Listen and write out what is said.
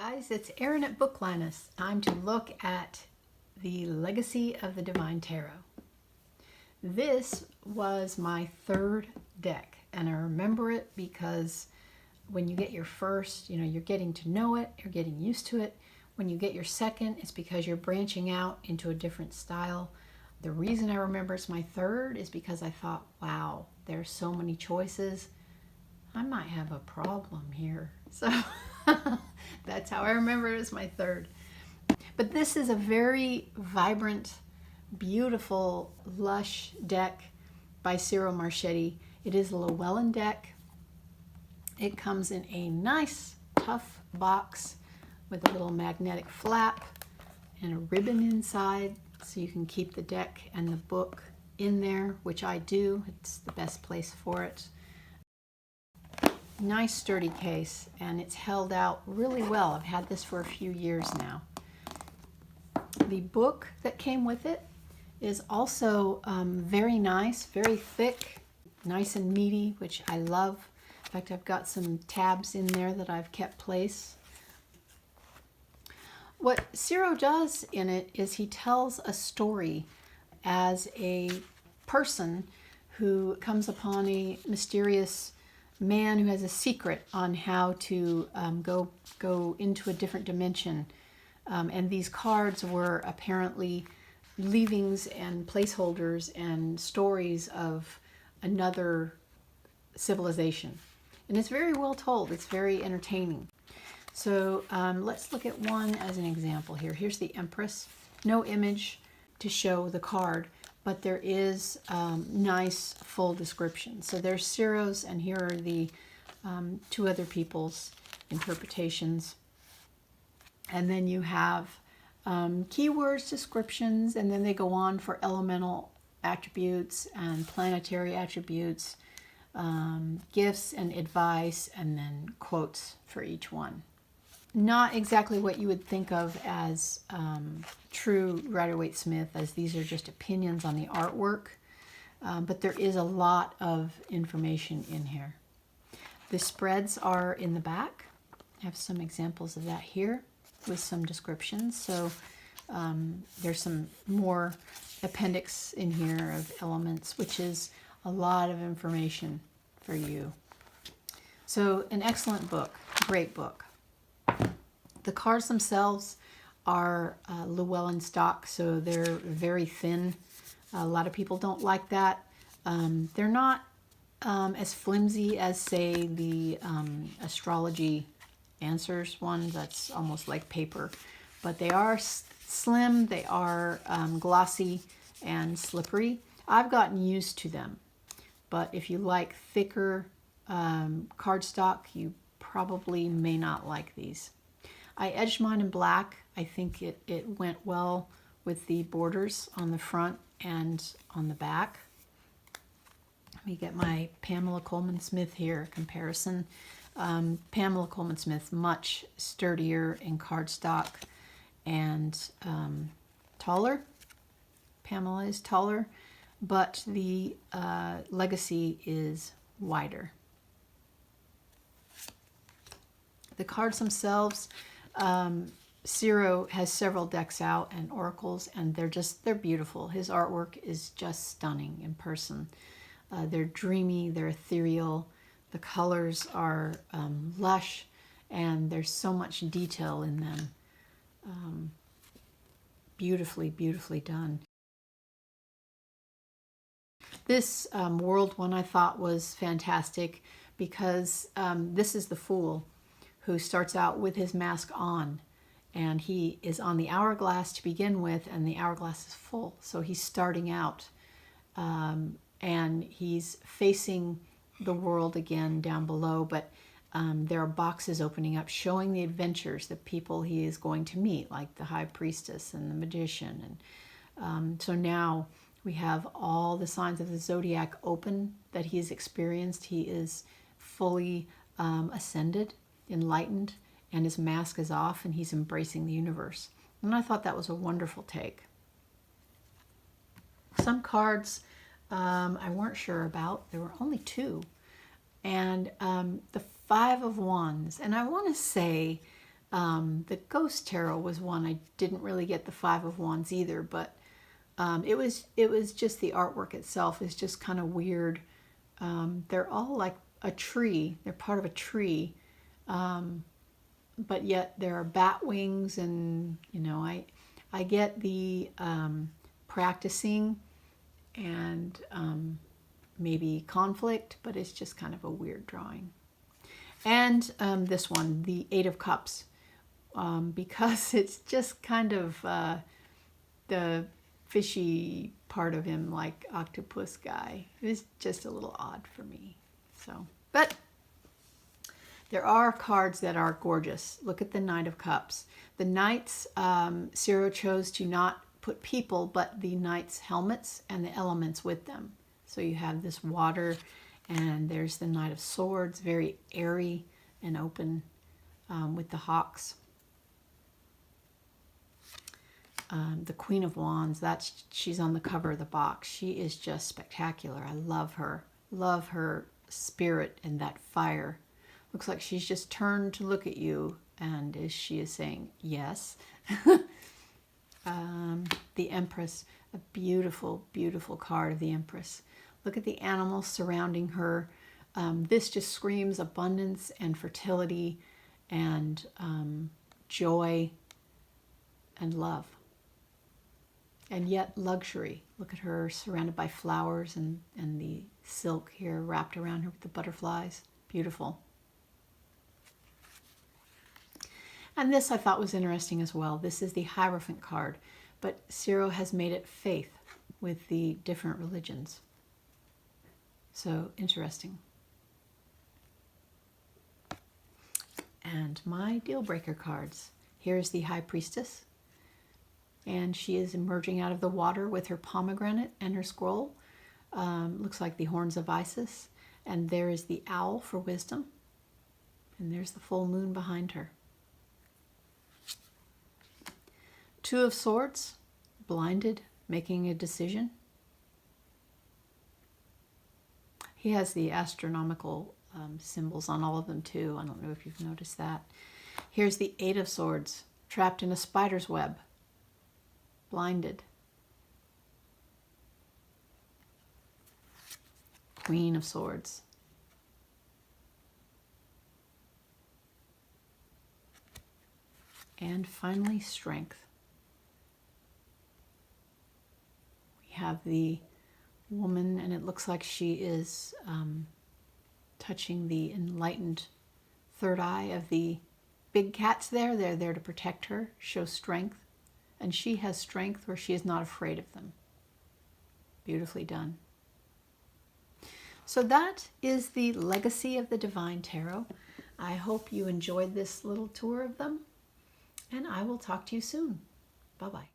guys, it's Erin at Booklinus. Time to look at the Legacy of the Divine Tarot. This was my third deck, and I remember it because when you get your first, you're getting to know it, you're getting used to it. When you get your second, it's because you're branching out into a different style. The reason I remember it's my third is because I thought, wow, there's so many choices. I might have a problem here. So that's how I remember it as my third. But this is a very vibrant, beautiful, lush deck by Ciro Marchetti. It is a Llewellyn deck. It comes in a nice, tough box with a little magnetic flap and a ribbon inside so you can keep the deck and the book in there, which I do. It's the best place for it. Nice sturdy case, and it's held out really well. I've had this for a few years now. The book that came with it is also very nice, very thick, nice and meaty, which I love. In fact, I've got some tabs in there that I've kept place. What Ciro does in it is he tells a story as a person who comes upon a mysterious man who has a secret on how to go into a different dimension. And these cards were apparently leavings and placeholders and stories of another civilization. And it's very well told. It's very entertaining. So let's look at one as an example here. Here's the Empress. No image to show the card, but there is nice full description. So there's Ciro's, and here are the two other people's interpretations. And then you have keywords, descriptions, and then they go on for elemental attributes and planetary attributes, gifts and advice, and then quotes for each one. Not exactly what you would think of as true Rider-Waite-Smith, as these are just opinions on the artwork, but there is a lot of information in here. The spreads are in the back. I have some examples of that here with some descriptions. So there's some more appendix in here of elements, which is a lot of information for you. So an excellent book, great book. The cards themselves are Llewellyn stock, so they're very thin. A lot of people don't like that. They're not as flimsy as, say, the astrology answers one. That's almost like paper. But they are slim, they are glossy and slippery. I've gotten used to them. But if you like thicker cardstock, you probably may not like these. I edged mine in black. I think it went well with the borders on the front and on the back. Let me get my Pamela Colman Smith here comparison. Pamela Colman Smith, much sturdier in cardstock and taller. Pamela is taller, but the Legacy is wider. The cards themselves, Ciro has several decks out and oracles, and they're beautiful. His artwork is just stunning in person. They're dreamy, they're ethereal. The colors are lush, and there's so much detail in them. Beautifully, beautifully done. This world one I thought was fantastic because this is the Fool, who starts out with his mask on, and he is on the hourglass to begin with, and the hourglass is full. So he's starting out, and he's facing the world again down below, but there are boxes opening up showing the adventures, the people he is going to meet, like the High Priestess and the Magician. And so now we have all the signs of the zodiac open that he has experienced. He is fully ascended, enlightened, and his mask is off, and he's embracing the universe. And I thought that was a wonderful take. Some cards I weren't sure about. There were only two. And the Five of Wands. And I want to say The Ghost Tarot was one I didn't really get the Five of Wands either, but it was just the artwork itself is just kind of weird. They're all like a tree. They're part of a tree, but yet there are bat wings, and I get the practicing and maybe conflict, but it's just kind of a weird drawing. And this one, the Eight of Cups, because it's just kind of the fishy part of him, like octopus guy. It was just a little odd for me. So, but there are cards that are gorgeous. Look at the Knight of Cups. The Knights, Ciro chose to not put people, but the Knights' helmets and the elements with them. So you have this water, and there's the Knight of Swords, very airy and open with the hawks. The Queen of Wands, she's on the cover of the box. She is just spectacular. I love her. Love her spirit and that fire. Looks like she's just turned to look at you, and she is saying yes. The Empress, a beautiful, beautiful card of the Empress. Look at the animals surrounding her. This just screams abundance and fertility and joy and love. And yet luxury. Look at her surrounded by flowers and the silk here wrapped around her with the butterflies. Beautiful. And this I thought was interesting as well. This is the Hierophant card, but Ciro has made it faith with the different religions. So interesting. And my deal breaker cards. Here's the High Priestess, and she is emerging out of the water with her pomegranate and her scroll. Looks like the horns of Isis. And there is the owl for wisdom, and there's the full moon behind her. Two of Swords, blinded, making a decision. He has the astronomical symbols on all of them too. I don't know if you've noticed that. Here's the Eight of Swords, trapped in a spider's web, blinded. Queen of Swords. And finally, Strength. We have the woman, and it looks like she is touching the enlightened third eye of the big cats there. They're there to protect her, show strength. And she has strength where she is not afraid of them. Beautifully done. So that is the legacy of the Divine Tarot. I hope you enjoyed this little tour of them, and I will talk to you soon. Bye-bye.